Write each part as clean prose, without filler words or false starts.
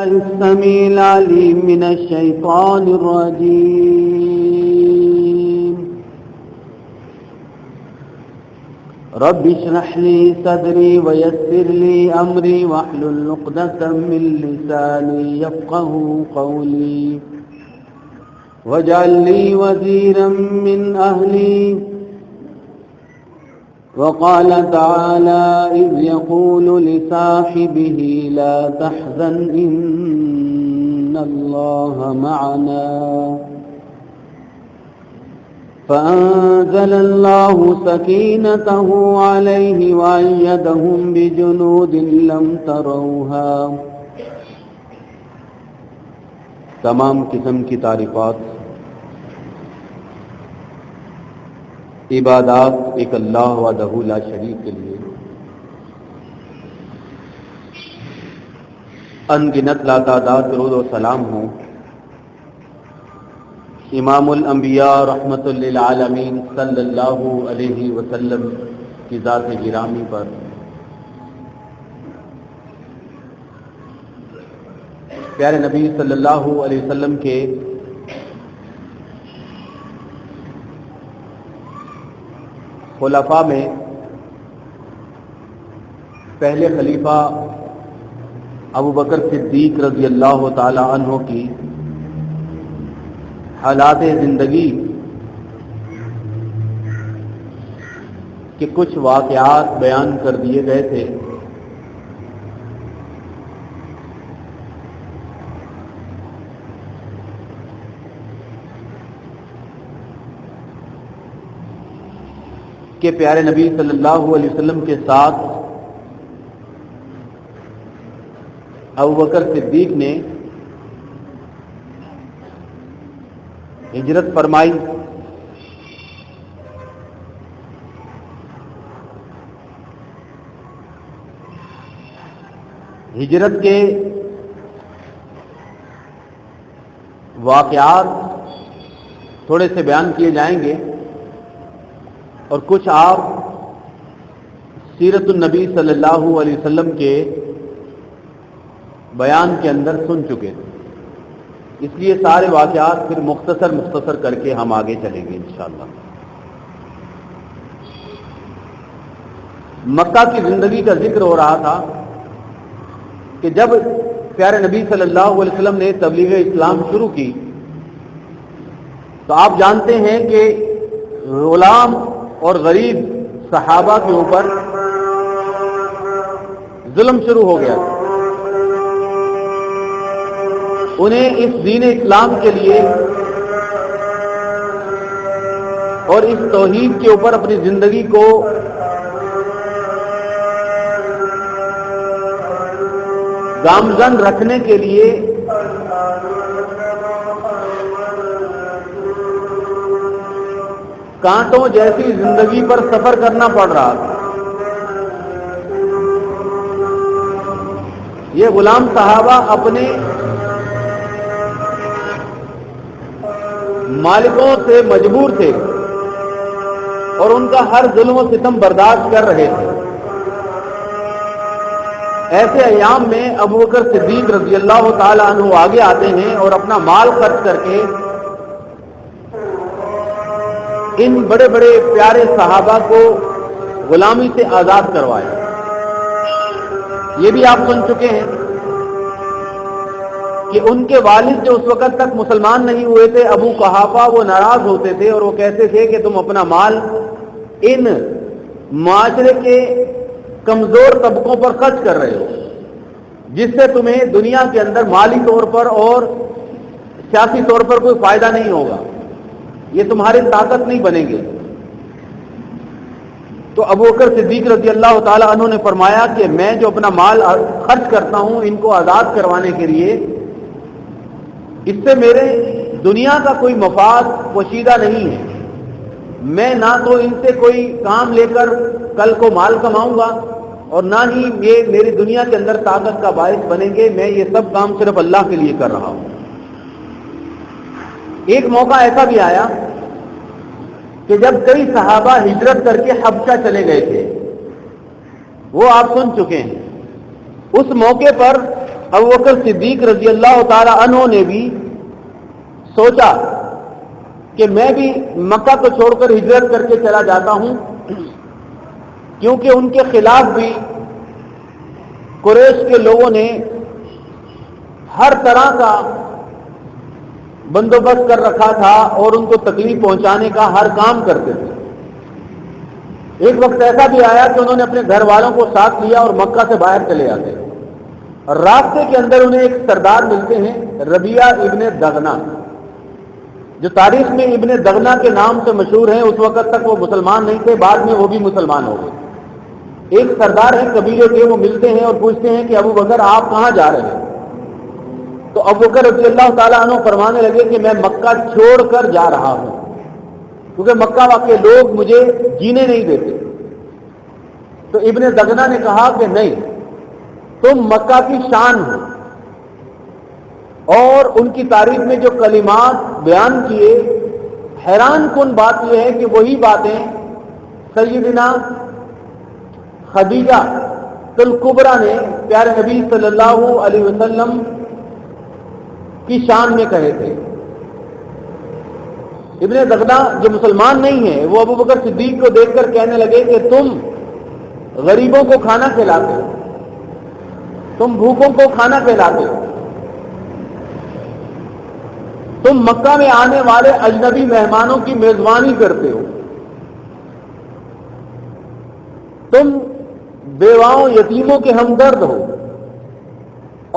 السميع العليم من الشيطان الرجيم رب اشرح لي صدري ويسر لي أمري واحلل عقدة من لساني يفقهوا قولي واجعل لي وزيرا من أهلي وقال تعالى إذ يقول لصاحبه لا تحزن إن الله معنا فأنزل الله سكينته عليه وأيدهم بجنود لم تروها. تمام قسم کی تعریفات عبادات ایک اللہ وحدہ لا شریک کے لیے ان گنت لا تعداد درود و سلام ہوں امام الانبیاء رحمت للعالمین صلی اللہ علیہ وسلم کی ذات گرامی پر. پیارے نبی صلی اللہ علیہ وسلم کے خلفاء میں پہلے خلیفہ ابو بکر صدیق رضی اللہ تعالی عنہ کی حالات زندگی کے کچھ واقعات بیان کر دیے گئے تھے. کہ پیارے نبی صلی اللہ علیہ وسلم کے ساتھ ابو بکر صدیق نے ہجرت فرمائی. ہجرت کے واقعات تھوڑے سے بیان کیے جائیں گے اور کچھ آپ سیرت النبی صلی اللہ علیہ وسلم کے بیان کے اندر سن چکے تھے، اس لیے سارے واقعات پھر مختصر کر کے ہم آگے چلیں گے انشاءاللہ. مکہ کی زندگی کا ذکر ہو رہا تھا کہ جب پیارے نبی صلی اللہ علیہ وسلم نے تبلیغ اسلام شروع کی تو آپ جانتے ہیں کہ غلام اور غریب صحابہ کے اوپر ظلم شروع ہو گیا. انہیں اس دین اسلام کے لیے اور اس توحید کے اوپر اپنی زندگی کو گامزن رکھنے کے لیے کانٹوں جیسی زندگی پر سفر کرنا پڑ رہا تھا. یہ غلام صحابہ اپنے مالکوں سے مجبور تھے اور ان کا ہر ظلم و ستم برداشت کر رہے تھے. ایسے ایام میں ابو بکر صدیق رضی اللہ تعالی عنہ آگے آتے ہیں اور اپنا مال خرچ کر کے ان بڑے بڑے پیارے صحابہ کو غلامی سے آزاد کروایا. یہ بھی آپ سن چکے ہیں کہ ان کے والد جو اس وقت تک مسلمان نہیں ہوئے تھے ابو قحافہ، وہ ناراض ہوتے تھے اور وہ کہتے تھے کہ تم اپنا مال ان معاشرے کے کمزور طبقوں پر خرچ کر رہے ہو، جس سے تمہیں دنیا کے اندر مالی طور پر اور سیاسی طور پر کوئی فائدہ نہیں ہوگا، یہ تمہاری طاقت نہیں بنیں گے. تو ابو بکر صدیق رضی اللہ تعالی عنہ نے فرمایا کہ میں جو اپنا مال خرچ کرتا ہوں ان کو آزاد کروانے کے لیے، اس سے میرے دنیا کا کوئی مفاد پوشیدہ نہیں ہے. میں نہ تو ان سے کوئی کام لے کر کل کو مال کماؤں گا اور نہ ہی یہ میری دنیا کے اندر طاقت کا باعث بنیں گے. میں یہ سب کام صرف اللہ کے لیے کر رہا ہوں. ایک موقع ایسا بھی آیا کہ جب کئی صحابہ ہجرت کر کے حبشہ چلے گئے تھے، وہ آپ سن چکے ہیں. اس موقع پر ابو بکر صدیق رضی اللہ تعالی عنہ نے بھی سوچا کہ میں بھی مکہ کو چھوڑ کر ہجرت کر کے چلا جاتا ہوں، کیونکہ ان کے خلاف بھی قریش کے لوگوں نے ہر طرح کا بندوبست کر رکھا تھا اور ان کو تکلیف پہنچانے کا ہر کام کرتے تھے۔ ایک وقت ایسا بھی آیا کہ انہوں نے اپنے گھر والوں کو ساتھ لیا اور مکہ سے باہر چلے آتے، اور راستے کے اندر انہیں ایک سردار ملتے ہیں ربیعہ ابن دغنہ، جو تاریخ میں ابن دغنہ کے نام سے مشہور ہیں۔ اس وقت تک وہ مسلمان نہیں تھے، بعد میں وہ بھی مسلمان ہو گئے۔ ایک سردار ہیں قبیلے کے، وہ ملتے ہیں اور پوچھتے ہیں کہ ابو بکر آپ کہاں جا رہے ہیں؟ تو ابو بکر رضی اللہ تعالیٰ عنہ فرمانے لگے کہ میں مکہ چھوڑ کر جا رہا ہوں، کیونکہ مکہ کے لوگ مجھے جینے نہیں دیتے۔ تو ابن دغنہ نے کہا کہ نہیں، تم مکہ کی شان ہو، اور ان کی تعریف میں جو کلمات بیان کیے، حیران کن بات یہ ہے کہ وہی باتیں سیدنا خدیجہ الکبریٰ نے پیارے نبی صلی اللہ علیہ وسلم کی شان میں کہے تھے۔ ابن دغنہ جو مسلمان نہیں ہے، وہ ابو بکر صدیق کو دیکھ کر کہنے لگے کہ تم غریبوں کو کھانا کھلاتے ہو، تم بھوکوں کو کھانا کھلاتے ہو، تم مکہ میں آنے والے اجنبی مہمانوں کی میزبانی کرتے ہو، تم بیواؤں یتیموں کے ہمدرد ہو،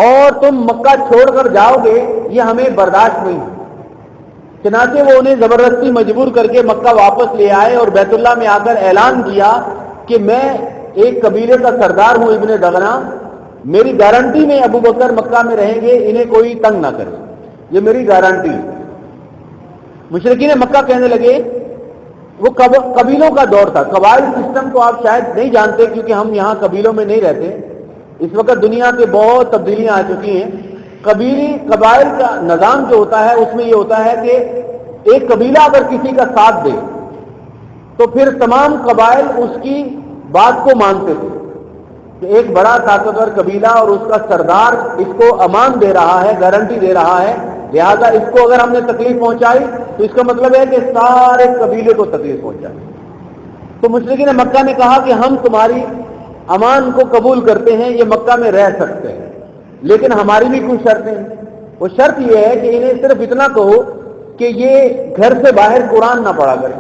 اور تم مکہ چھوڑ کر جاؤ گے، یہ ہمیں برداشت نہیں ہے۔ چنانچہ وہ انہیں زبردستی مجبور کر کے مکہ واپس لے آئے اور بیت اللہ میں آ کر اعلان کیا کہ میں ایک قبیلے کا سردار ہوں ابن دغنہ، میری گارنٹی میں ابو بکر مکہ میں رہیں گے، انہیں کوئی تنگ نہ کرے، یہ میری گارنٹی ہے۔ مشرکین مکہ کہنے لگے، وہ قبیلوں کا دور تھا، قبائل سسٹم کو آپ شاید نہیں جانتے کیونکہ ہم یہاں قبیلوں میں نہیں رہتے۔ اس وقت دنیا کے بہت تبدیلیاں آ چکی ہیں۔ قبائل کا نظام جو ہوتا ہے اس میں یہ ہوتا ہے کہ ایک قبیلہ اگر کسی کا ساتھ دے تو پھر تمام قبائل اس کی بات کو مانتے تھے کہ ایک بڑا طاقتور قبیلہ اور اس کا سردار اس کو امان دے رہا ہے، گارنٹی دے رہا ہے، لہذا اس کو اگر ہم نے تکلیف پہنچائی تو اس کا مطلب ہے کہ سارے قبیلے کو تکلیف پہنچائی۔ تو مشرکین مکہ نے کہا کہ ہم تمہاری امان کو قبول کرتے ہیں، یہ مکہ میں رہ سکتے ہیں، لیکن ہماری بھی کچھ شرطیں ہیں۔ وہ شرط یہ ہے کہ انہیں صرف اتنا کہو کہ یہ گھر سے باہر قرآن نہ پڑھا کریں،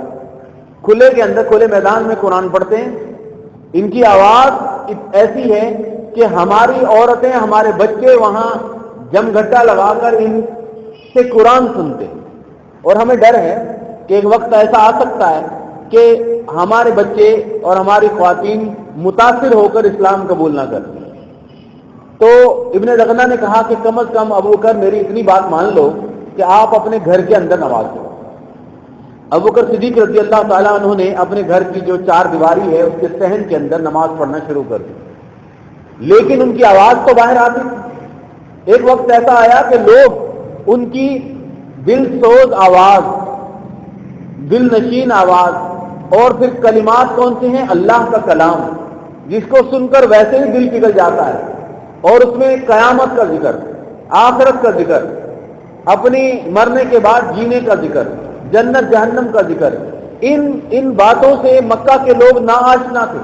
کھلے کے اندر کھلے میدان میں قرآن پڑھتے ہیں، ان کی آواز ایسی ہے کہ ہماری عورتیں ہمارے بچے وہاں جم گھٹا لگا کر ان سے قرآن سنتے ہیں، اور ہمیں ڈر ہے کہ ایک وقت ایسا آ سکتا ہے کہ ہمارے بچے اور ہماری خواتین متاثر ہو کر اسلام قبول نہ کریں۔ تو ابن دغنہ نے کہا کہ کم از کم ابو بکر میری اتنی بات مان لو کہ آپ اپنے گھر کے اندر نماز پڑھو۔ ابو بکر صدیق رضی اللہ تعالیٰ عنہ نے اپنے گھر کی جو چار دیواری ہے اس کے صحن کے اندر نماز پڑھنا شروع کر دی، لیکن ان کی آواز تو باہر آتی تھی۔ ایک وقت ایسا آیا کہ لوگ ان کی دل سوز آواز، دل نشین آواز، اور پھر کلمات کون سے ہیں؟ اللہ کا کلام، جس کو سن کر ویسے ہی دل پگھل جاتا ہے، اور اس میں قیامت کا ذکر، آخرت کا ذکر، اپنی مرنے کے بعد جینے کا ذکر، جنت جہنم کا ذکر، ان باتوں سے مکہ کے لوگ ناآشنا تھے،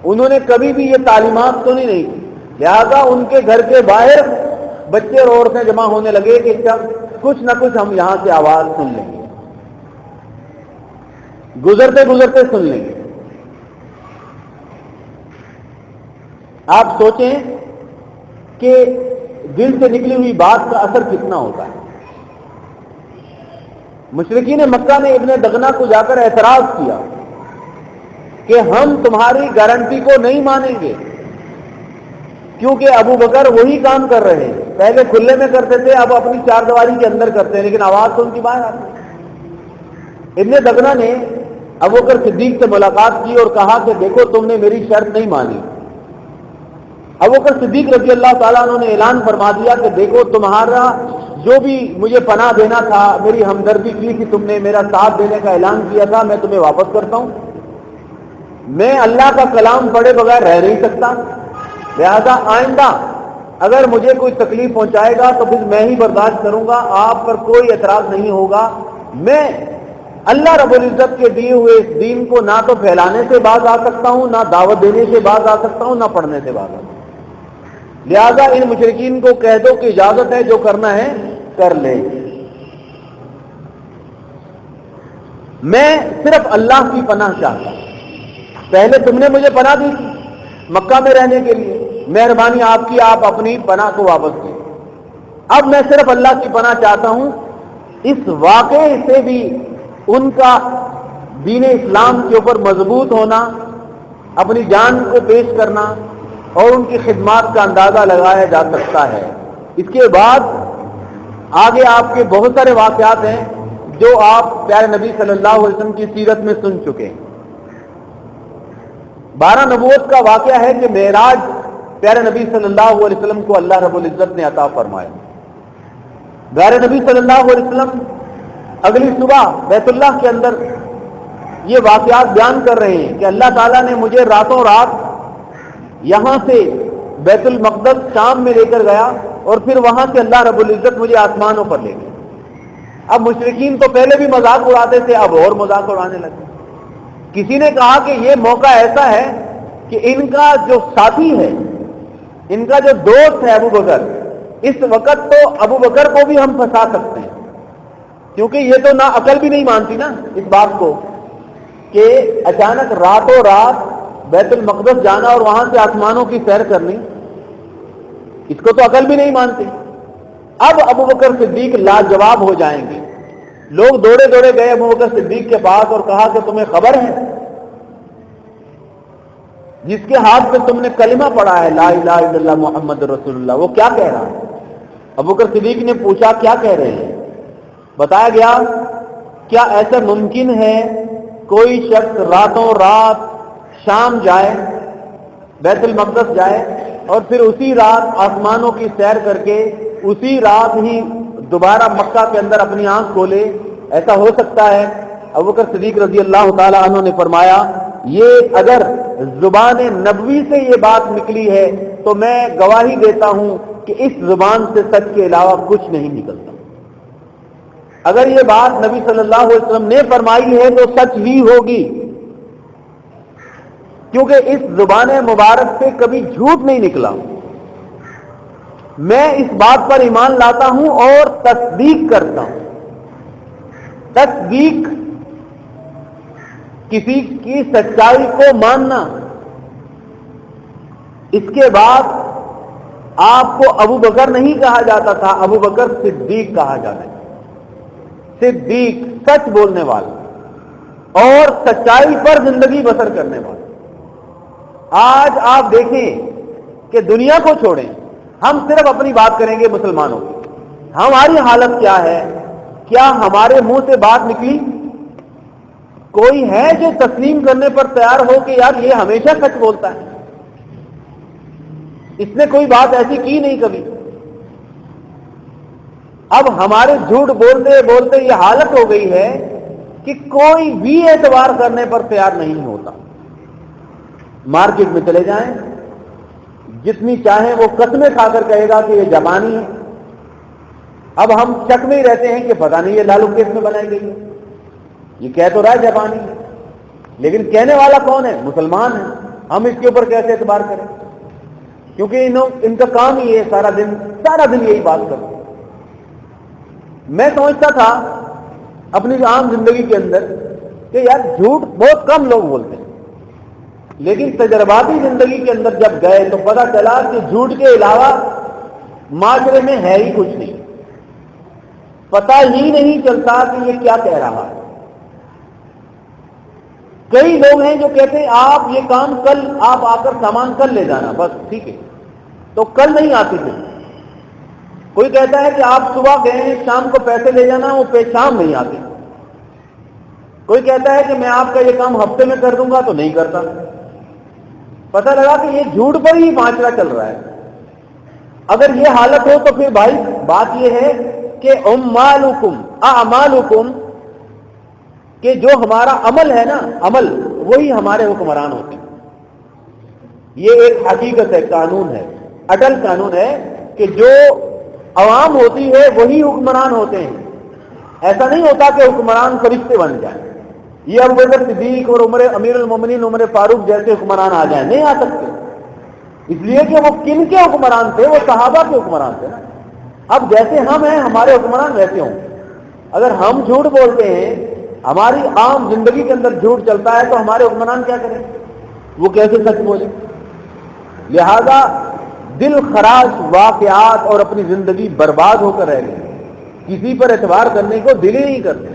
انہوں نے کبھی بھی یہ تعلیمات سنی نہیں تھی، لہذا ان کے گھر کے باہر بچے اور عورتیں جمع ہونے لگے کہ کچھ نہ کچھ ہم یہاں سے آواز سن لیں گے، گزرتے گزرتے سن لیں گے۔ آپ سوچیں کہ دل سے نکلی ہوئی بات کا اثر کتنا ہوتا ہے۔ مشرکین مکہ نے ابن دغنہ کو جا کر اعتراض کیا کہ ہم تمہاری گارنٹی کو نہیں مانیں گے، کیونکہ ابو بکر وہی کام کر رہے ہیں، پہلے کھلے میں کرتے تھے، اب اپنی چار دیواری کے اندر کرتے ہیں، لیکن آواز تو ان کی باہر آتی ہے۔ ابن دغنہ نے ابو بکر صدیق سے ملاقات کی اور کہا کہ دیکھو تم نے میری شرط نہیں مانی۔ ابو بکر صدیق رضی اللہ تعالیٰ عنہ نے اعلان فرما دیا کہ دیکھو تمہارا جو بھی مجھے پناہ دینا تھا، میری ہمدردی کی تھی، تم نے میرا ساتھ دینے کا اعلان کیا تھا، میں تمہیں واپس کرتا ہوں، میں اللہ کا کلام پڑھے بغیر رہ نہیں سکتا، لہذا آئندہ اگر مجھے کوئی تکلیف پہنچائے گا تو پھر میں ہی برداشت کروں گا، آپ پر کوئی اعتراض نہیں ہوگا۔ میں اللہ رب العزت کے دیے ہوئے اس دین کو نہ تو پھیلانے سے باز آ سکتا ہوں، نہ دعوت دینے سے باز آ سکتا ہوں، نہ پڑھنے سے باز آ سکتا ہوں۔ لہذا ان مشرکین کو کہہ دو کہ اجازت ہے، جو کرنا ہے کر لے، میں صرف اللہ کی پناہ چاہتا ہوں۔ پہلے تم نے مجھے پناہ دی تھی مکہ میں رہنے کے لیے، مہربانی آپ کی، آپ اپنی پناہ کو واپس دیں۔ اب میں صرف اللہ کی پناہ چاہتا ہوں۔ اس واقعے سے بھی ان کا دین اسلام کے اوپر مضبوط ہونا، اپنی جان کو پیش کرنا اور ان کی خدمات کا اندازہ لگایا جا سکتا ہے۔ اس کے بعد آگے آپ کے بہت سارے واقعات ہیں جو آپ پیارے نبی صلی اللہ علیہ وسلم کی سیرت میں سن چکے ہیں۔ 12 نبوت کا واقعہ ہے کہ معراج پیارے نبی صلی اللہ علیہ وسلم کو اللہ رب العزت نے عطا فرمایا۔ پیارے نبی صلی اللہ علیہ وسلم اگلی صبح بیت اللہ کے اندر یہ واقعات بیان کر رہے ہیں کہ اللہ تعالیٰ نے مجھے راتوں رات یہاں سے بیت المقدس شام میں لے کر گیا اور پھر وہاں سے اللہ رب العزت مجھے آسمانوں پر لے گئے۔ اب مشرکین تو پہلے بھی مذاق اڑاتے تھے، اب اور مذاق اڑانے لگے۔ کسی نے کہا کہ یہ موقع ایسا ہے کہ ان کا جو ساتھی ہے، ان کا جو دوست ہے ابو بکر، اس وقت تو ابو بکر کو بھی ہم پھنسا سکتے ہیں، کیونکہ یہ تو نہ عقل بھی نہیں مانتی نا اس بات کو کہ اچانک راتوں رات بیت المقدس جانا اور وہاں سے آسمانوں کی سیر کرنی، اس کو تو عقل بھی نہیں مانتی۔ اب ابو بکر صدیق لاجواب ہو جائیں گے۔ لوگ دوڑے دوڑے گئے ابو بکر صدیق کے پاس اور کہا کہ تمہیں خبر ہے جس کے ہاتھ پہ تم نے کلمہ پڑھا ہے لا الہ الا اللہ محمد رسول اللہ، وہ کیا کہہ رہا ہے؟ ابو بکر صدیق نے پوچھا کیا کہہ رہے ہیں؟ بتایا گیا کیا ایسا ممکن ہے کوئی شخص راتوں رات شام جائے، بیت المقدس جائے اور پھر اسی رات آسمانوں کی سیر کر کے اسی رات ہی دوبارہ مکہ کے اندر اپنی آنکھ کھولے؟ ایسا ہو سکتا ہے؟ ابو بکر صدیق رضی اللہ تعالی عنہ نے فرمایا یہ اگر زبان نبوی سے یہ بات نکلی ہے تو میں گواہی دیتا ہوں کہ اس زبان سے سچ کے علاوہ کچھ نہیں نکلتا۔ اگر یہ بات نبی صلی اللہ علیہ وسلم نے فرمائی ہے تو سچ ہی ہوگی، کیونکہ اس زبان مبارک سے کبھی جھوٹ نہیں نکلا۔ میں اس بات پر ایمان لاتا ہوں اور تصدیق کرتا ہوں۔ تصدیق کسی کی سچائی کو ماننا، اس کے بعد آپ کو ابو بکر نہیں کہا جاتا تھا، ابو بکر صدیق کہا جاتا ہے۔ صدیق سچ بولنے والا اور سچائی پر زندگی بسر کرنے والا۔ آج آپ دیکھیں کہ دنیا کو چھوڑیں، ہم صرف اپنی بات کریں گے مسلمانوں کی۔ ہماری حالت کیا ہے؟ کیا ہمارے منہ سے بات نکلی؟ کوئی ہے جو تسلیم کرنے پر تیار ہو کہ یار یہ ہمیشہ سچ بولتا ہے؟ اس نے کوئی بات ایسی کی نہیں کبھی۔ اب ہمارے جھوٹ بولتے بولتے یہ حالت ہو گئی ہے کہ کوئی بھی اعتبار کرنے پر تیار نہیں ہوتا۔ مارکیٹ میں چلے جائیں، جتنی چاہیں وہ قسمیں کھا کر کہے گا کہ یہ جاپانی ہے۔ اب ہم شک میں ہی رہتے ہیں کہ پتہ نہیں یہ لالو کیس میں بنائی گئی ہے، یہ کہہ تو رہا ہے جاپانی ہے، لیکن کہنے والا کون ہے؟ مسلمان ہے۔ ہم اس کے اوپر کیسے اعتبار کریں؟ کیونکہ ان کا کام ہی ہے سارا دن یہی بات کرتے۔ میں سمجھتا تھا اپنی عام زندگی کے اندر کہ یار جھوٹ بہت کم لوگ بولتے ہیں، لیکن تجرباتی زندگی کے اندر جب گئے تو پتہ چلا کہ جھوٹ کے علاوہ معاشرے میں ہے ہی کچھ نہیں، پتہ ہی نہیں چلتا کہ یہ کیا کہہ رہا ہے۔ کئی لوگ ہیں جو کہتے ہیں آپ یہ کام کل آپ آ کر سامان کل لے جانا، بس ٹھیک ہے، تو کل نہیں آتی تھی۔ کوئی کہتا ہے کہ آپ صبح گئے شام کو پیسے لے جانا، وہ شام نہیں آتے۔ کوئی کہتا ہے کہ میں آپ کا یہ کام ہفتے میں کر دوں گا، تو نہیں کرتا۔ پتہ لگا کہ یہ جھوٹ پر ہی معاشرہ چل رہا ہے۔ اگر یہ حالت ہو تو پھر بھائی بات یہ ہے کہ اموالکم اعمالکم، کہ جو ہمارا عمل ہے نا، عمل وہی ہمارے حکمران ہوتے ہیں۔ یہ ایک حقیقت ہے، قانون ہے۔ اٹل قانون ہے کہ جو عوام ہوتی ہے وہی حکمران ہوتے ہیں. ایسا نہیں ہوتا کہ حکمران فرشتے بن جائیں. یہ ابو بکر صدیق اور امیر المومنین عمر فاروق جیسے حکمران آ جائیں، نہیں آ سکتے. اس لیے کہ وہ کن کے حکمران تھے؟ وہ صحابہ کے حکمران تھے نا. اب جیسے ہم ہیں ہمارے حکمران ویسے ہوں. اگر ہم جھوٹ بولتے ہیں، ہماری عام زندگی کے اندر جھوٹ چلتا ہے، تو ہمارے حکمران کیا کریں؟ وہ کیسے سچ بولیں؟ لہذا دل خراش واقعات اور اپنی زندگی برباد ہو کر رہ گئی. کسی پر اعتبار کرنے کو دل ہی نہیں کرتے،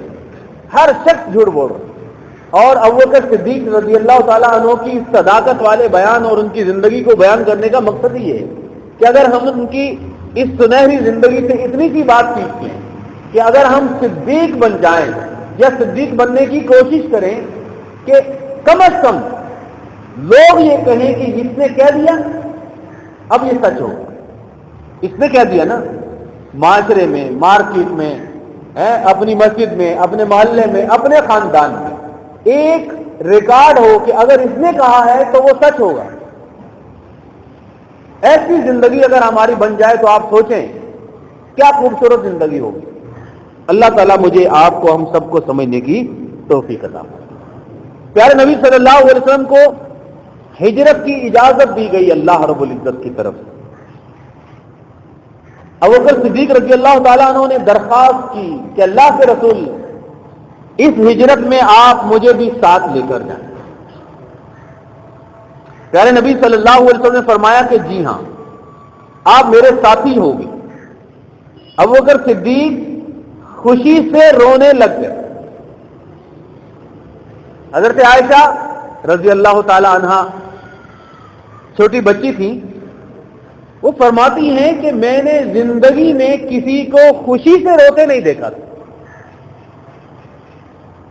ہر شخص جھوٹ بول رہا. اور ابو بکر صدیق رضی اللہ تعالیٰ عنہ کی صداقت والے بیان اور ان کی زندگی کو بیان کرنے کا مقصد یہ ہے کہ اگر ہم ان کی اس سنہری زندگی سے اتنی سی بات سیکھتے ہیں کہ اگر ہم صدیق بن جائیں یا صدیق بننے کی کوشش کریں کہ کم از کم لوگ یہ کہیں کہ اس نے کہہ دیا، اب یہ سچ ہو. اس نے کہہ دیا نا، معاشرے میں، مارکیٹ میں، اپنی مسجد میں، اپنے محلے میں، اپنے خاندان میں ایک ریکارڈ ہو کہ اگر اس نے کہا ہے تو وہ سچ ہوگا. ایسی زندگی اگر ہماری بن جائے تو آپ سوچیں کیا خوبصورت زندگی ہوگی. اللہ تعالیٰ مجھے آپ کو ہم سب کو سمجھنے کی توفیق عطا فرمائے. پیارے نبی صلی اللہ علیہ وسلم کو ہجرت کی اجازت دی گئی اللہ رب العزت کی طرف سے. ابو بکر صدیق رضی اللہ تعالیٰ عنہ نے درخواست کی کہ اللہ کے رسول اس ہجرت میں آپ مجھے بھی ساتھ لے کر جائیں. پیارے نبی صلی اللہ علیہ وسلم نے فرمایا کہ جی ہاں، آپ میرے ساتھی ہوگی. ابو بکر صدیق خوشی سے رونے لگ گئے. حضرت عائشہ رضی اللہ تعالی عنہا چھوٹی بچی تھی، وہ فرماتی ہیں کہ میں نے زندگی میں کسی کو خوشی سے روتے نہیں دیکھا تھا.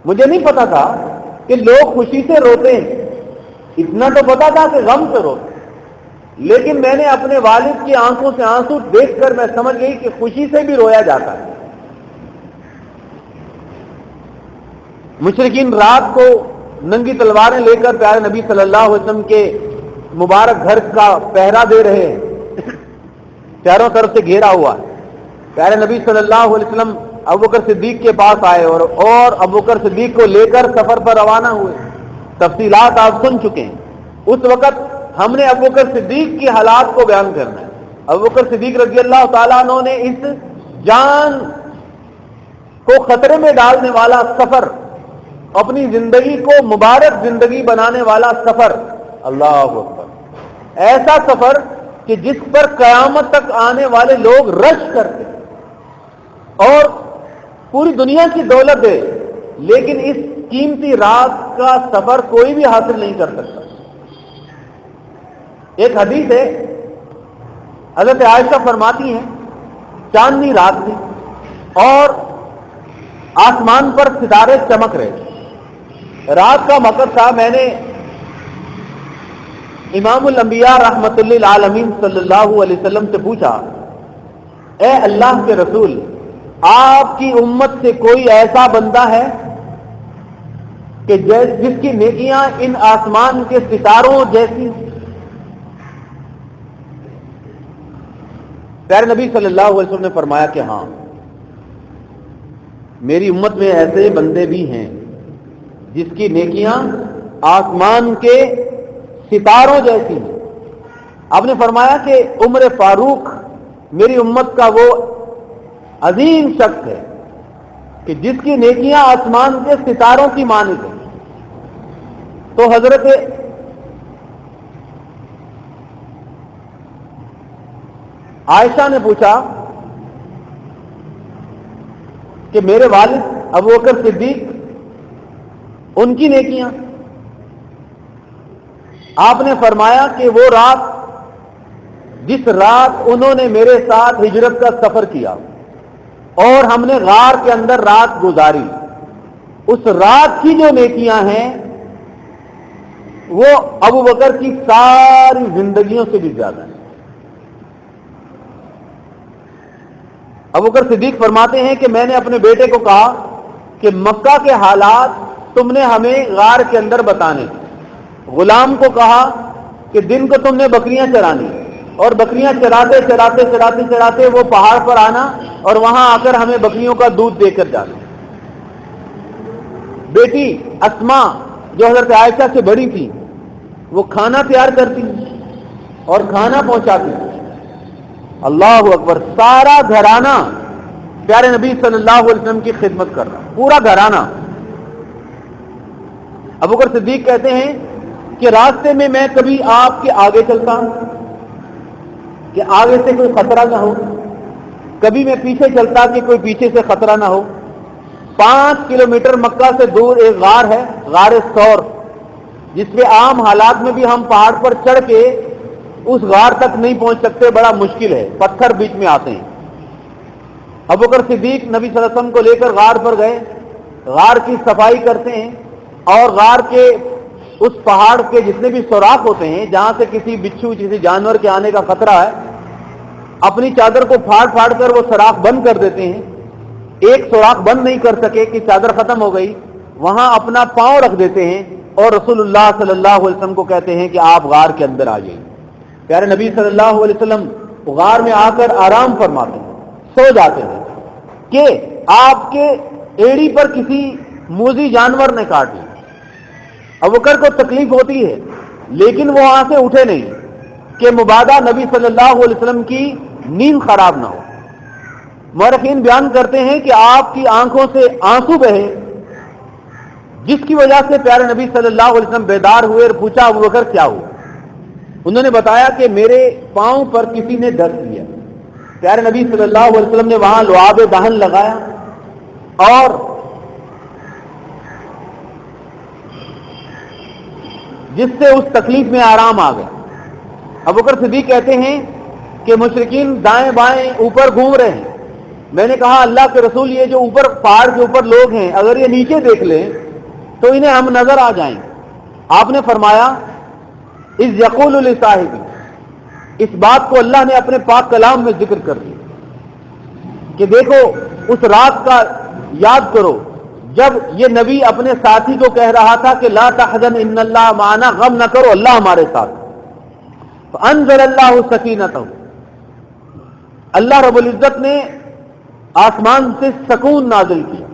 مجھے نہیں پتا تھا کہ لوگ خوشی سے روتے ہیں، اتنا تو پتا تھا کہ غم سے روتے ہیں. لیکن میں نے اپنے والد کی آنکھوں سے آنسو دیکھ کر میں سمجھ گئی کہ خوشی سے بھی رویا جاتا ہے. مشرکین رات کو ننگی تلواریں لے کر پیارے نبی صلی اللہ علیہ وسلم کے مبارک گھر کا پہرا دے رہے ہیں، چاروں طرف سے گھیرا ہوا. پیارے نبی صلی اللہ علیہ وسلم ابو بکر صدیق کے پاس آئے اور ابو بکر صدیق کو لے کر سفر پر روانہ ہوئے. تفصیلات آپ سن چکے ہیں. اس وقت ہم نے ابو بکر صدیق کی حالات کو بیان کرنا ہے. ابو بکر صدیق رضی اللہ تعالیٰ عنہ نے اس جان کو خطرے میں ڈالنے والا سفر، اپنی زندگی کو مبارک زندگی بنانے والا سفر، اللہ اکبر، ایسا سفر کہ جس پر قیامت تک آنے والے لوگ رش کرتے اور پوری دنیا کی دولت ہے، لیکن اس قیمتی رات کا سفر کوئی بھی حاصل نہیں کر سکتا. ایک حدیث ہے، حضرت عائشہ فرماتی ہیں چاندنی رات تھی اور آسمان پر ستارے چمک رہے تھے. رات کا وقت تھا. میں نے امام الانبیاء رحمت للعالمین صلی اللہ علیہ وسلم سے پوچھا، اے اللہ کے رسول، آپ کی امت سے کوئی ایسا بندہ ہے کہ جس کی نیکیاں ان آسمان کے ستاروں جیسی؟ پیارے نبی صلی اللہ علیہ وسلم نے فرمایا کہ ہاں، میری امت میں ایسے بندے بھی ہیں جس کی نیکیاں آسمان کے ستاروں جیسی ہیں. آپ نے فرمایا کہ عمر فاروق میری امت کا وہ عظیم شخص ہے کہ جس کی نیکیاں آسمان کے ستاروں کی مانند ہیں. تو حضرت عائشہ نے پوچھا کہ میرے والد ابو بکر صدیق، ان کی نیکیاں؟ آپ نے فرمایا کہ وہ رات، جس رات انہوں نے میرے ساتھ ہجرت کا سفر کیا اور ہم نے غار کے اندر رات گزاری، اس رات کی جو نیکیاں ہیں وہ ابو بکر کی ساری زندگیوں سے بھی زیادہ ہیں. ابو بکر صدیق فرماتے ہیں کہ میں نے اپنے بیٹے کو کہا کہ مکہ کے حالات تم نے ہمیں غار کے اندر بتانے. غلام کو کہا کہ دن کو تم نے بکریاں چرانی اور بکریاں چراتے چراتے چراتے چراتے وہ پہاڑ پر آنا اور وہاں آ کر ہمیں بکریوں کا دودھ دے کر جانا۔ بیٹی اسما جو حضرت عائشہ سے بڑی تھی وہ کھانا تیار کرتی اور کھانا پہنچاتی۔ اللہ اکبر، سارا گھرانہ پیارے نبی صلی اللہ علیہ وسلم کی خدمت کر رہا، پورا گھرانہ۔ ابوبکر صدیق کہتے ہیں کہ راستے میں میں کبھی آپ کے آگے چلتا ہوں کہ آگے سے کوئی خطرہ نہ ہو، کبھی میں پیچھے چلتا کہ کوئی پیچھے سے خطرہ نہ ہو۔ 5 کلومیٹر مکہ سے دور ایک غار ہے، غار ثور، جس پہ عام حالات میں بھی ہم پہاڑ پر چڑھ کے اس غار تک نہیں پہنچ سکتے، بڑا مشکل ہے، پتھر بیچ میں آتے ہیں۔ ابوبکر صدیق نبی صلی اللہ علیہ وسلم کو لے کر غار پر گئے، غار کی صفائی کرتے ہیں اور غار کے اس پہاڑ کے جتنے بھی سوراخ ہوتے ہیں جہاں سے کسی بچھو کسی جانور کے آنے کا خطرہ ہے، اپنی چادر کو پھاڑ پھاڑ کر وہ سوراخ بند کر دیتے ہیں۔ ایک سوراخ بند نہیں کر سکے کہ چادر ختم ہو گئی، وہاں اپنا پاؤں رکھ دیتے ہیں اور رسول اللہ صلی اللہ علیہ وسلم کو کہتے ہیں کہ آپ غار کے اندر آ جائیں۔ پیارے نبی صلی اللہ علیہ وسلم غار میں آ کر آرام فرماتے ہیں، سو جاتے ہیں کہ آپ کے ایڑی پر کسی موذی جانور نے کاٹ لی۔ ابوبکر کو تکلیف ہوتی ہے لیکن وہ وہاں سے اٹھے نہیں کہ مبادا نبی صلی اللہ علیہ وسلم کی نیند خراب نہ ہو۔ مورخین بیان کرتے ہیں کہ آپ کی آنکھوں سے آنسو بہے، جس کی وجہ سے پیارے نبی صلی اللہ علیہ وسلم بیدار ہوئے اور پوچھا ابوبکر کیا ہوا؟ انہوں نے بتایا کہ میرے پاؤں پر کسی نے درد دیا۔ پیارے نبی صلی اللہ علیہ وسلم نے وہاں لعاب دہن لگایا اور جس سے اس تکلیف میں آرام آ گیا۔ ابوبکر صدیق کہتے ہیں کہ مشرکین دائیں بائیں اوپر گھوم رہے ہیں، میں نے کہا اللہ کے رسول یہ جو اوپر پہاڑ کے اوپر لوگ ہیں اگر یہ نیچے دیکھ لیں تو انہیں ہم نظر آ جائیں۔ آپ نے فرمایا اذ یقول لصاحبہ، اس بات کو اللہ نے اپنے پاک کلام میں ذکر کر دیا کہ دیکھو اس رات کا یاد کرو جب یہ نبی اپنے ساتھی کو کہہ رہا تھا کہ لا تحزن ان اللہ معنا، غم نہ کرو اللہ ہمارے ساتھ۔ فانزل اللہ سکینتہ، اللہ رب العزت نے آسمان سے سکون نازل کیا،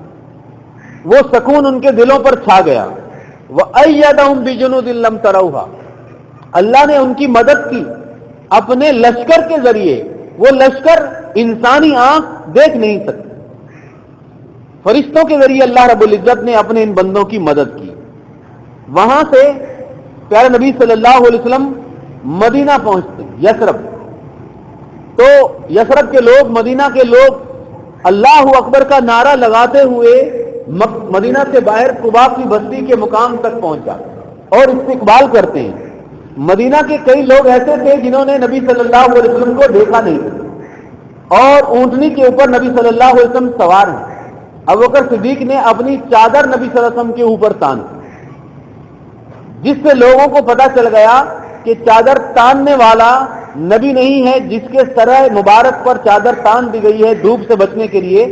وہ سکون ان کے دلوں پر چھا گیا۔ وَأَيَّدَهُمْ بِجُنُودٍ لَّمْ تَرَوْهَا، اللہ نے ان کی مدد کی اپنے لشکر کے ذریعے، وہ لشکر انسانی آنکھ دیکھ نہیں سکتی، فرشتوں کے ذریعے اللہ رب العزت نے اپنے ان بندوں کی مدد کی۔ وہاں سے پیارے نبی صلی اللہ علیہ وسلم مدینہ پہنچتے، یثرب، تو یثرب کے لوگ، مدینہ کے لوگ اللہ اکبر کا نعرہ لگاتے ہوئے مدینہ سے باہر قباء کی بستی کے مقام تک پہنچ جاتے اور استقبال کرتے ہیں۔ مدینہ کے کئی لوگ ایسے تھے جنہوں نے نبی صلی اللہ علیہ وسلم کو دیکھا نہیں تھا اور اونٹنی کے اوپر نبی صلی اللہ علیہ وسلم سوار ہیں۔ ابوبکر صدیق نے اپنی چادر نبی صلی اللہ علیہ وسلم کے اوپر تان، جس سے لوگوں کو پتہ چل گیا کہ چادر تاننے والا نبی نہیں ہے، جس کے سر مبارک پر چادر تان دی گئی ہے دھوپ سے بچنے کے لیے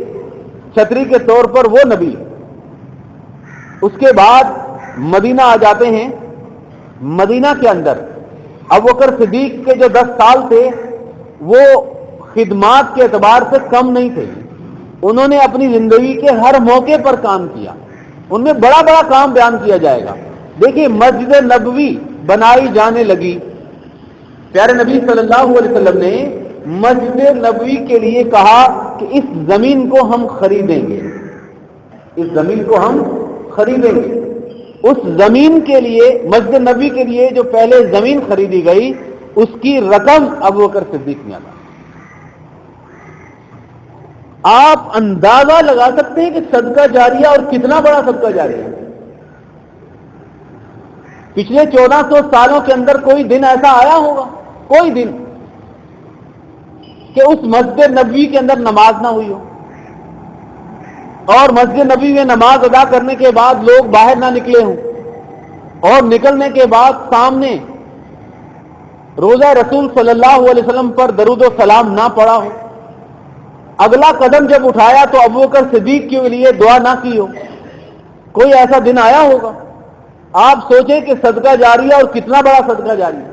چھتری کے طور پر، وہ نبی ہے۔ اس کے بعد مدینہ آ جاتے ہیں۔ مدینہ کے اندر ابوبکر صدیق کے جو 10 سال تھے وہ خدمات کے اعتبار سے کم نہیں تھے، انہوں نے اپنی زندگی کے ہر موقع پر کام کیا، ان میں بڑا بڑا کام بیان کیا جائے گا۔ دیکھیے مسجد نبوی بنائی جانے لگی، پیارے نبی صلی اللہ علیہ وسلم نے مسجد نبوی کے لیے کہا کہ اس زمین کو ہم خریدیں گے، اس زمین کو ہم خریدیں گے۔ اس زمین کے لیے، مسجد نبوی کے لیے جو پہلے زمین خریدی گئی اس کی رقم ابوبکر صدیق نے ادا۔ آپ اندازہ لگا سکتے ہیں کہ صدقہ جاریہ اور کتنا بڑا صدقہ جاریہ ہے۔ پچھلے 1400 سالوں کے اندر کوئی دن ایسا آیا ہوگا، کوئی دن کہ اس مسجد نبوی کے اندر نماز نہ ہوئی ہو اور مسجد نبوی میں نماز ادا کرنے کے بعد لوگ باہر نہ نکلے ہوں اور نکلنے کے بعد سامنے روضہ رسول صلی اللہ علیہ وسلم پر درود و سلام نہ پڑا ہو، اگلا قدم جب اٹھایا تو ابوبکر صدیق کے لیے دعا نہ کی ہو، کوئی ایسا دن آیا ہوگا؟ آپ سوچیں کہ صدقہ جاریہ اور کتنا بڑا صدقہ جاریہ۔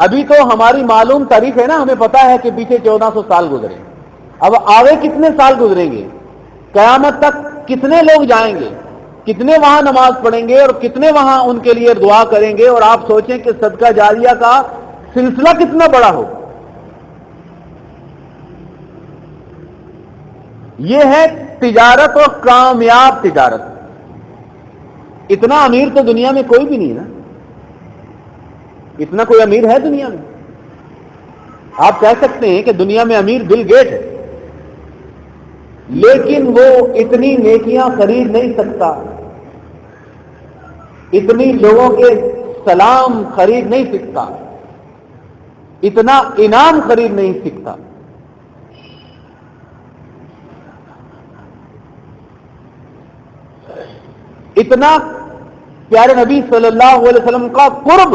ابھی تو ہماری معلوم تاریخ ہے نا، ہمیں پتا ہے کہ پیچھے 1400 سال گزرے، اب آگے کتنے سال گزریں گے، قیامت تک کتنے لوگ جائیں گے، کتنے وہاں نماز پڑھیں گے اور کتنے وہاں ان کے لیے دعا کریں گے، اور آپ سوچیں کہ صدقہ جاریہ کا سلسلہ کتنا بڑا ہو۔ یہ ہے تجارت اور کامیاب تجارت۔ اتنا امیر تو دنیا میں کوئی بھی نہیں نا، اتنا کوئی امیر ہے دنیا میں؟ آپ کہہ سکتے ہیں کہ دنیا میں امیر بل گیٹ ہے، لیکن وہ اتنی نیکیاں خرید نہیں سکتا، اتنی لوگوں کے سلام خرید نہیں سکتا، اتنا انعام خرید نہیں سکتا۔ اتنا پیارے نبی صلی اللہ علیہ وسلم کا قرب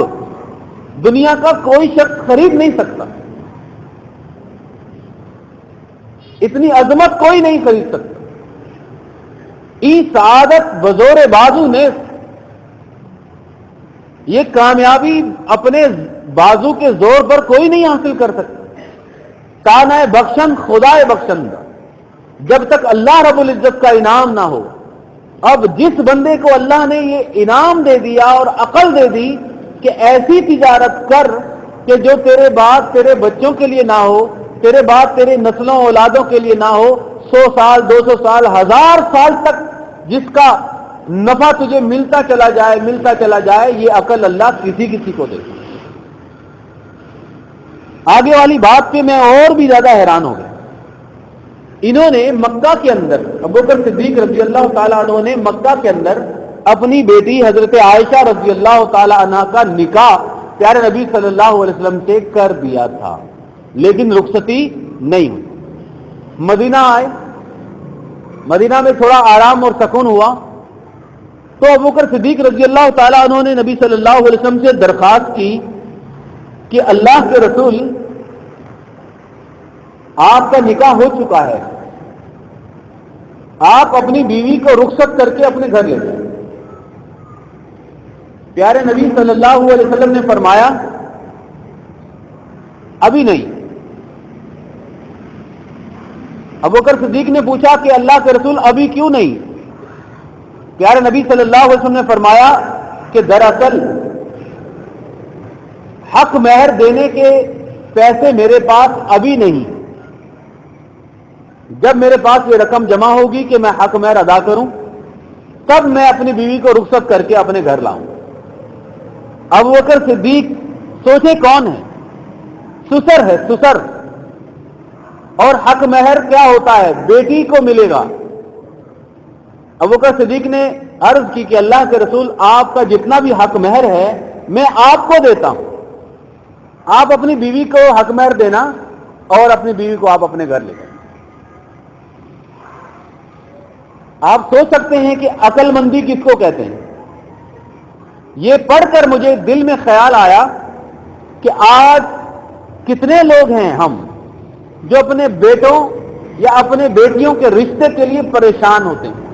دنیا کا کوئی شخص خرید نہیں سکتا، اتنی عظمت کوئی نہیں خرید سکتا۔ ای سعادت بزور بازو نے، یہ کامیابی اپنے بازو کے زور پر کوئی نہیں حاصل کر سکتا۔ تانہ بخشن خدائے بخشن، جب تک اللہ رب العزت کا انعام نہ ہو۔ اب جس بندے کو اللہ نے یہ انعام دے دیا اور عقل دے دی کہ ایسی تجارت کر کہ جو تیرے بعد تیرے بچوں کے لیے نہ ہو، تیرے بعد تیرے نسلوں اولادوں کے لیے نہ ہو، 100 سال 200 سال 1000 سال تک جس کا نفع تجھے ملتا چلا جائے، یہ عقل اللہ کسی کسی کو دے۔ آگے والی بات پہ میں اور بھی زیادہ حیران ہو گیا۔ انہوں نے مکہ کے اندر، ابوبکر صدیق رضی اللہ تعالیٰ عنہ نے مکہ کے اندر اپنی بیٹی حضرت عائشہ رضی اللہ تعالیٰ عنہ کا نکاح پیارے نبی صلی اللہ علیہ وسلم سے کر دیا تھا، لیکن رخصتی نہیں ہوئی۔ مدینہ آئے، مدینہ میں تھوڑا آرام اور سکون ہوا تو ابوبکر صدیق رضی اللہ تعالیٰ عنہ نے نبی صلی اللہ علیہ وسلم سے درخواست کی کہ اللہ کے رسول، آپ کا نکاح ہو چکا ہے، آپ اپنی بیوی کو رخصت کر کے اپنے گھر لے جائیں۔ پیارے نبی صلی اللہ علیہ وسلم نے فرمایا ابھی نہیں۔ ابوبکر صدیق نے پوچھا کہ اللہ کے رسول ابھی کیوں نہیں؟ پیارے نبی صلی اللہ علیہ وسلم نے فرمایا کہ دراصل حق مہر دینے کے پیسے میرے پاس ابھی نہیں، جب میرے پاس یہ رقم جمع ہوگی کہ میں حق مہر ادا کروں تب میں اپنی بیوی کو رخصت کر کے اپنے گھر لاؤں۔ ابوبکر صدیق سوچے کون ہے؟ سسر ہے، سسر، اور حق مہر کیا ہوتا ہے؟ بیٹی کو ملے گا۔ ابوبکر صدیق نے عرض کی کہ اللہ کے رسول، آپ کا جتنا بھی حق مہر ہے میں آپ کو دیتا ہوں، آپ اپنی بیوی کو حق مہر دینا اور اپنی بیوی کو آپ اپنے گھر لے جائیں۔ آپ سوچ سکتے ہیں کہ عقل مندی کس کو کہتے ہیں۔ یہ پڑھ کر مجھے دل میں خیال آیا کہ آج کتنے لوگ ہیں ہم جو اپنے بیٹوں یا اپنے بیٹیوں کے رشتے کے لیے پریشان ہوتے ہیں،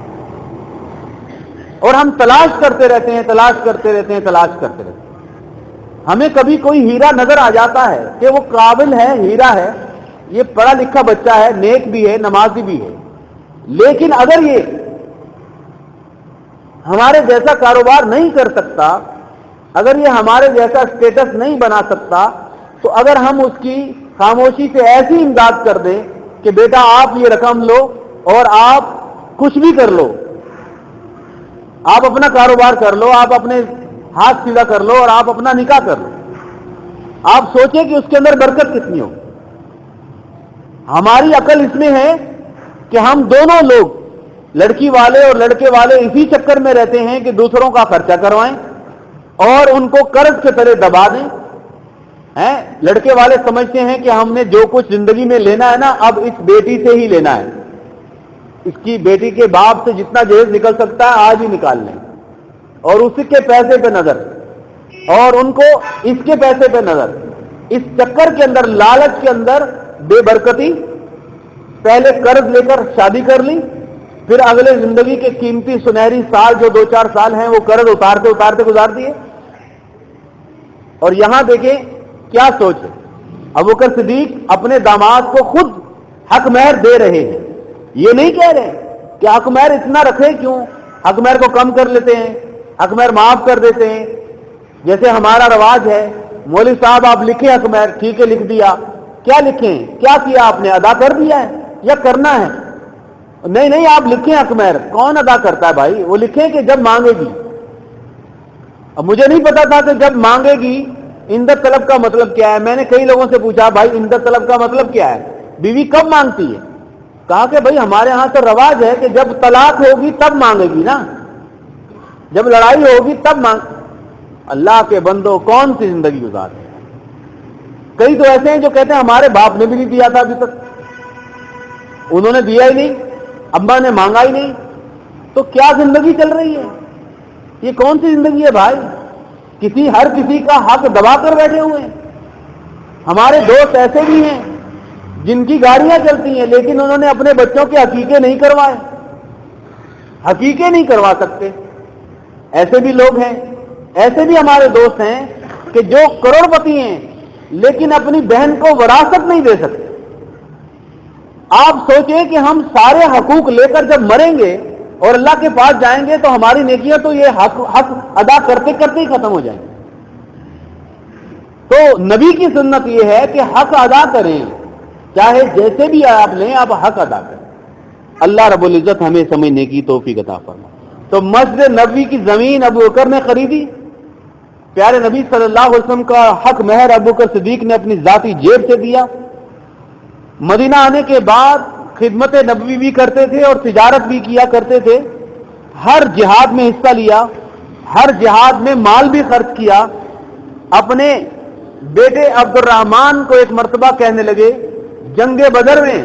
اور ہم تلاش کرتے رہتے ہیں۔ ہمیں کبھی کوئی ہیرا نظر آ جاتا ہے کہ وہ قابل ہے، ہیرا ہے، یہ پڑھا لکھا بچہ ہے، نیک بھی ہے، نمازی بھی ہے، لیکن اگر یہ ہمارے جیسا کاروبار نہیں کر سکتا، اگر یہ ہمارے جیسا اسٹیٹس نہیں بنا سکتا، تو اگر ہم اس کی خاموشی سے ایسی امداد کر دیں کہ بیٹا آپ یہ رقم لو اور آپ کچھ بھی کر لو، آپ اپنا کاروبار کر لو، آپ اپنے ہاتھ سیدھا کر لو اور آپ اپنا نکاح کر لو، آپ سوچیں کہ اس کے اندر برکت کتنی ہو۔ ہماری عقل اس میں ہے کہ ہم دونوں لوگ، لڑکی والے اور لڑکے والے، اسی چکر میں رہتے ہیں کہ دوسروں کا خرچہ کروائیں اور ان کو قرض کے تلے دبا دیں۔ لڑکے والے سمجھتے ہیں کہ ہم نے جو کچھ زندگی میں لینا ہے نا، اب اس بیٹی سے ہی لینا ہے، اس کی بیٹی کے باپ سے جتنا جہیز نکل سکتا ہے آج ہی نکال لیں، اور اس کے پیسے پہ نظر، اور ان کو اس کے پیسے پہ نظر۔ اس چکر کے اندر، لالچ کے اندر بے برکتی، پہلے قرض لے کر شادی کر لی، پھر اگلے زندگی کے قیمتی سنہری سال جو 2-4 سال ہیں وہ قرض اتارتے اتارتے گزار دیے۔ اور یہاں دیکھیں کیا سوچ ہے؟ ابو بکر صدیق اپنے داماد کو خود حق مہر دے رہے ہیں، یہ نہیں کہہ رہے کہ حق مہر اتنا رکھے کیوں، حق مہر کو کم کر لیتے ہیں، حق مہر معاف کر دیتے ہیں، جیسے ہمارا رواج ہے مولوی صاحب آپ لکھیں حق مہر، ٹھیک ہے لکھ دیا، کیا لکھیں، کیا کیا آپ نے، ادا کر دیا ہے یا کرنا ہے؟ نہیں نہیں، آپ لکھیں حق مہر، کون ادا کرتا ہے بھائی؟ وہ لکھیں کہ جب مانگے گی۔ اب مجھے نہیں پتا تھا کہ جب مانگے گی اندر طلب کا مطلب کیا ہے، میں نے کئی لوگوں سے پوچھا بھائی اندر طلب کا مطلب کیا ہے، بیوی کب مانگتی ہے؟ کہا کہ بھائی ہمارے ہاں تو رواج ہے کہ جب طلاق ہوگی تب مانگے گی نا، جب لڑائی ہوگی تب مانگ۔ اللہ کے بندو کون سی زندگی گزارتے ہیں؟ کئی تو ایسے ہیں جو کہتے ہیں ہمارے باپ نے بھی نہیں دیا تھا ابھی تک، انہوں نے دیا ہی نہیں، ابا نے مانگا ہی نہیں، تو کیا زندگی چل رہی ہے؟ یہ کون سی زندگی ہے بھائی؟ ہر کسی کا حق دبا کر بیٹھے ہوئے ہیں۔ ہمارے دوست ایسے بھی ہیں جن کی گاڑیاں چلتی ہیں لیکن انہوں نے اپنے بچوں کے عقیقے نہیں کروائے، عقیقے نہیں کروا سکتے، ایسے بھی لوگ ہیں۔ ایسے بھی ہمارے دوست ہیں کہ جو کروڑ پتی ہیں لیکن اپنی بہن کو وراثت نہیں دے سکتے۔ آپ سوچیں کہ ہم سارے حقوق لے کر جب مریں گے اور اللہ کے پاس جائیں گے تو ہماری نیکیاں تو یہ حق ادا کرتے کرتے ہی ختم ہو جائیں گے۔ تو نبی کی سنت یہ ہے کہ حق ادا کریں، چاہے جیسے بھی آپ لیں آپ حق ادا کریں۔ اللہ رب العزت ہمیں سمجھنے کی توفیق عطا فرمائے۔ تو مسجد نبوی کی زمین ابو بکر نے خریدی، پیارے نبی صلی اللہ علیہ وسلم کا حق مہر ابو بکر صدیق نے اپنی ذاتی جیب سے دیا۔ مدینہ آنے کے بعد خدمت نبوی بھی کرتے تھے اور تجارت بھی کیا کرتے تھے، ہر جہاد میں حصہ لیا، ہر جہاد میں مال بھی خرچ کیا۔ اپنے بیٹے عبد الرحمن کو ایک مرتبہ کہنے لگے جنگ بدر میں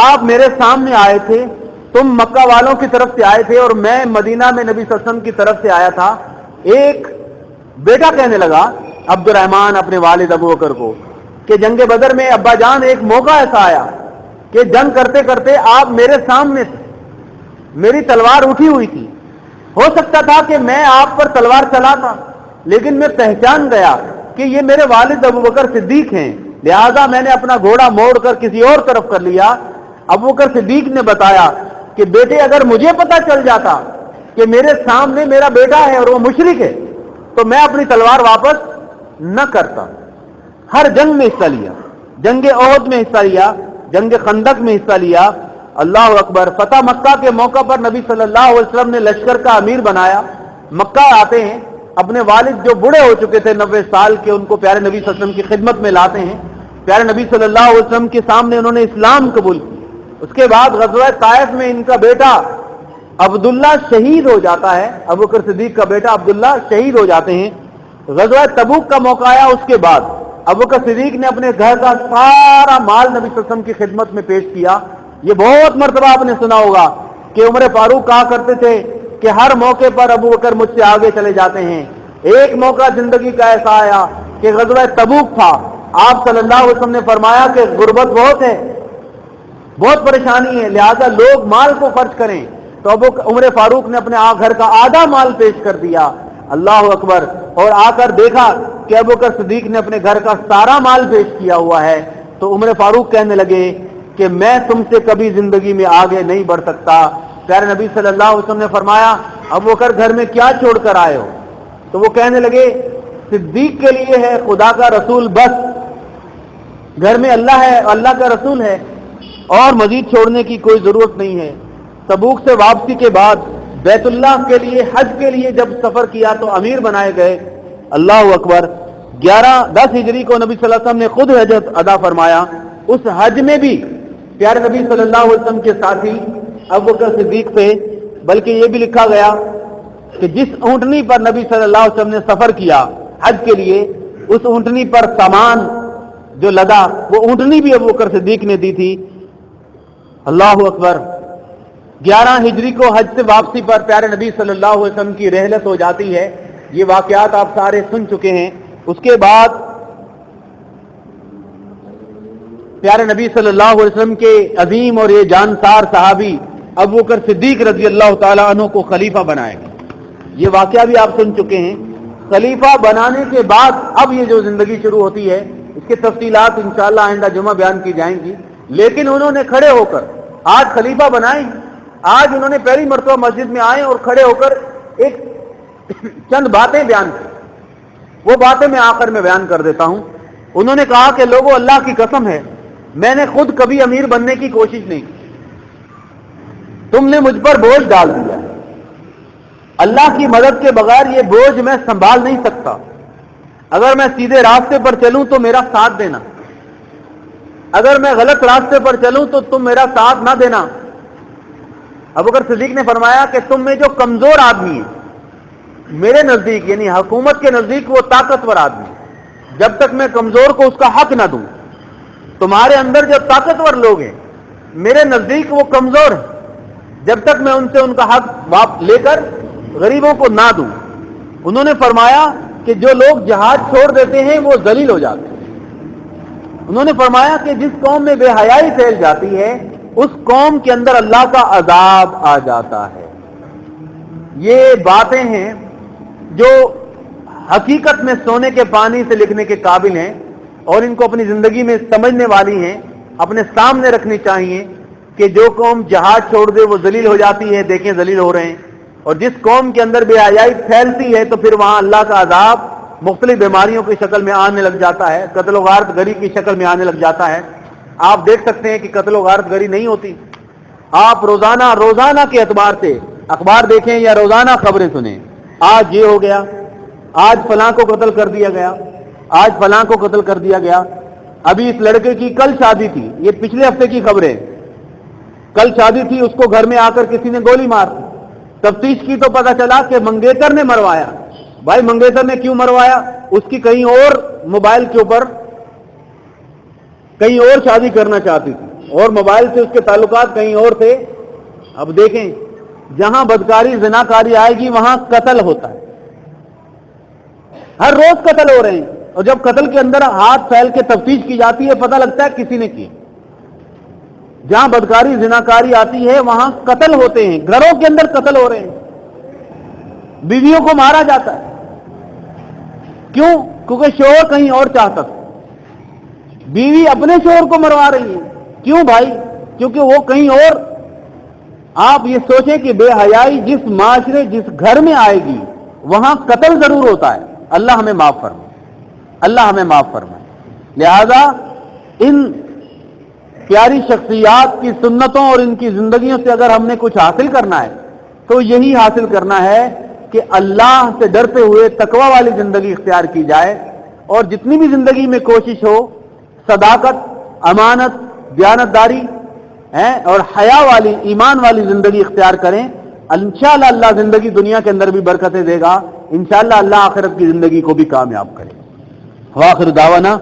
آپ میرے سامنے آئے تھے، تم مکہ والوں کی طرف سے آئے تھے اور میں مدینہ میں نبی صلی اللہ علیہ وسلم کی طرف سے آیا تھا۔ ایک بیٹا کہنے لگا عبد الرحمن اپنے والد ابو بکر کو کہ جنگ بدر میں ابا جان ایک موقع ایسا آیا کہ جنگ کرتے کرتے آپ میرے سامنے تھے، میری تلوار اٹھی ہوئی تھی، ہو سکتا تھا کہ میں آپ پر تلوار چلاتا لیکن میں پہچان گیا کہ یہ میرے والد ابو بکر صدیق ہیں، لہذا میں نے اپنا گھوڑا موڑ کر کسی اور طرف کر لیا۔ ابو بکر صدیق نے بتایا کہ بیٹے اگر مجھے پتا چل جاتا کہ میرے سامنے میرا بیٹا ہے اور وہ مشرک ہے تو میں اپنی تلوار واپس نہ کرتا۔ ہر جنگ میں حصہ لیا، جنگ احد میں حصہ لیا، جنگ خندق میں حصہ لیا۔ اللہ اکبر۔ فتح مکہ کے موقع پر نبی صلی اللہ علیہ وسلم نے لشکر کا امیر بنایا، مکہ آتے ہیں، اپنے والد جو بوڑھے ہو چکے تھے 90 سال کے ان کو پیارے نبی صلی اللہ علیہ وسلم کی خدمت میں لاتے ہیں، پیارے نبی صلی اللہ علیہ وسلم کے سامنے انہوں نے اسلام قبول کیا۔ اس کے بعد غزوہ طائف میں ان کا بیٹا عبداللہ شہید ہو جاتا ہے، ابو بکر صدیق کا بیٹا عبداللہ شہید ہو جاتے ہیں۔ غزوہ تبوک کا موقع آیا، اس کے بعد ابو بکر صدیق نے اپنے گھر کا سارا مال نبی صلی اللہ علیہ وسلم کی خدمت میں پیش کیا۔ یہ بہت مرتبہ آپ نے سنا ہوگا کہ عمر فاروق کہا کرتے تھے کہ ہر موقع پر ابو بکر مجھ سے آگے چلے جاتے ہیں۔ ایک موقع زندگی کا ایسا آیا کہ غزوہ تبوک تھا، آپ صلی اللہ علیہ وسلم نے فرمایا کہ غربت بہت ہے، بہت پریشانی ہے، لہذا لوگ مال کو خرچ کریں، تو ابو عمر فاروق نے اپنے گھر کا آدھا مال پیش کر دیا۔ اللہ اکبر۔ اور آ کر دیکھا کہ ابو بکر صدیق نے اپنے گھر کا سارا مال پیش کیا ہوا ہے، تو عمر فاروق کہنے لگے کہ میں تم سے کبھی زندگی میں آگے نہیں بڑھ سکتا۔ پیارے نبی صلی اللہ علیہ وسلم نے فرمایا ابو بکر گھر میں کیا چھوڑ کر آئے ہو؟ تو وہ کہنے لگے صدیق کے لیے ہے خدا کا رسول، بس گھر میں اللہ ہے، اللہ کا رسول ہے، اور مزید چھوڑنے کی کوئی ضرورت نہیں ہے۔ تبوک سے واپسی کے بعد بیت اللہ کے لیے حج کے لیے جب سفر کیا تو امیر بنائے گئے۔ اللہ اکبر۔ 10 ہجری کو نبی صلی اللہ علیہ وسلم نے خود حج ادا فرمایا۔ اس حج میں بھی پیارے نبی صلی اللہ علیہ وسلم کے ساتھی ابو بکر صدیق تھے، بلکہ یہ بھی لکھا گیا کہ جس اونٹنی پر نبی صلی اللہ علیہ وسلم نے سفر کیا حج کے لیے، اس اونٹنی پر سامان جو لدا وہ اونٹنی بھی ابو بکر صدیق نے دی تھی۔ اللہ اکبر۔ 11 ہجری کو حج سے واپسی پر پیارے نبی صلی اللہ علیہ وسلم کی رحلت ہو جاتی ہے۔ یہ واقعات آپ سارے سن چکے ہیں۔ اس کے بعد پیارے نبی صلی اللہ علیہ وسلم کے عظیم اور یہ جانسار صحابی ابو بکر صدیق رضی اللہ تعالیٰ عنہ کو خلیفہ بنائے گا۔ یہ واقعہ بھی آپ سن چکے ہیں۔ خلیفہ بنانے کے بعد اب یہ جو زندگی شروع ہوتی ہے اس کی تفصیلات انشاءاللہ آئندہ جمعہ بیان کی جائیں گی. لیکن انہوں نے کھڑے ہو کر آج خلیفہ بنائے, آج انہوں نے پہلی مرتبہ مسجد میں آئے اور کھڑے ہو کر ایک چند باتیں بیان کی. وہ باتیں میں آخر میں بیان کر دیتا ہوں. انہوں نے کہا کہ لوگوں, اللہ کی قسم ہے میں نے خود کبھی امیر بننے کی کوشش نہیں کی, تم نے مجھ پر بوجھ ڈال دیا. اللہ کی مدد کے بغیر یہ بوجھ میں سنبھال نہیں سکتا. اگر میں سیدھے راستے پر چلوں تو میرا ساتھ دینا, اگر میں غلط راستے پر چلوں تو تم میرا ساتھ نہ دینا. ابوبکر صدیق نے فرمایا کہ تم میں جو کمزور آدمی ہے میرے نزدیک, یعنی حکومت کے نزدیک وہ طاقتور آدمی, جب تک میں کمزور کو اس کا حق نہ دوں. تمہارے اندر جو طاقتور لوگ ہیں میرے نزدیک وہ کمزور ہیں, جب تک میں ان سے ان کا حق لے کر غریبوں کو نہ دوں. انہوں نے فرمایا کہ جو لوگ جہاد چھوڑ دیتے ہیں وہ ذلیل ہو جاتے ہیں. انہوں نے فرمایا کہ جس قوم میں بے حیائی پھیل جاتی ہے اس قوم کے اندر اللہ کا عذاب آ جاتا ہے. یہ باتیں ہیں جو حقیقت میں سونے کے پانی سے لکھنے کے قابل ہیں اور ان کو اپنی زندگی میں سمجھنے والی ہیں, اپنے سامنے رکھنی چاہیے کہ جو قوم جہاد چھوڑ دے وہ ذلیل ہو جاتی ہے. دیکھیں ذلیل ہو رہے ہیں. اور جس قوم کے اندر بے حیائی پھیلتی ہے تو پھر وہاں اللہ کا عذاب مختلف بیماریوں کی شکل میں آنے لگ جاتا ہے, قتل و غارت گری کی شکل میں آنے لگ جاتا ہے. آپ دیکھ سکتے ہیں کہ قتل و غارت گری نہیں ہوتی. آپ روزانہ کے اعتبار سے اخبار دیکھیں یا روزانہ خبریں سنیں, آج یہ ہو گیا, آج فلاں کو قتل کر دیا گیا, آج فلاں کو قتل کر دیا گیا. ابھی اس لڑکے کی کل شادی تھی, یہ پچھلے ہفتے کی خبریں, کل شادی تھی, اس کو گھر میں آ کر کسی نے گولی مار دی. تفتیش کی تو پتہ چلا کہ منگیتر نے مروایا. بھائی منگیتر نے کیوں مروایا؟ اس کی کہیں اور موبائل کے اوپر کہیں اور شادی کرنا چاہتی تھی اور موبائل سے اس کے تعلقات کہیں اور تھے. اب دیکھیں جہاں بدکاری زناکاری آئے گی وہاں قتل ہوتا ہے, ہر روز قتل ہو رہے ہیں. اور جب قتل کے اندر ہاتھ پھیل کے تفتیش کی جاتی ہے پتہ لگتا ہے کسی نے کی. جہاں بدکاری زناکاری آتی ہے وہاں قتل ہوتے ہیں, گھروں کے اندر قتل ہو رہے ہیں, بیویوں کو مارا جاتا ہے. کیوں؟ کیونکہ شوہر کہیں اور چاہتا تھا, بیوی اپنے شوہر کو مروا رہی ہے. کیوں بھائی؟ کیونکہ وہ کہیں اور. آپ یہ سوچیں کہ بے حیائی جس معاشرے جس گھر میں آئے گی وہاں قتل ضرور ہوتا ہے. اللہ ہمیں معاف فرمائے, اللہ ہمیں معاف فرمائے. لہذا ان پیاری شخصیات کی سنتوں اور ان کی زندگیوں سے اگر ہم نے کچھ حاصل کرنا ہے تو یہی حاصل کرنا ہے کہ اللہ سے ڈرتے ہوئے تقوی والی زندگی اختیار کی جائے, اور جتنی بھی زندگی میں کوشش ہو صداقت, امانت, دیانتداری اور حیا والی ایمان والی زندگی اختیار کریں. انشاءاللہ اللہ زندگی دنیا کے اندر بھی برکتیں دے گا, انشاءاللہ اللہ آخرت کی زندگی کو بھی کامیاب کرے. وآخر دعوانا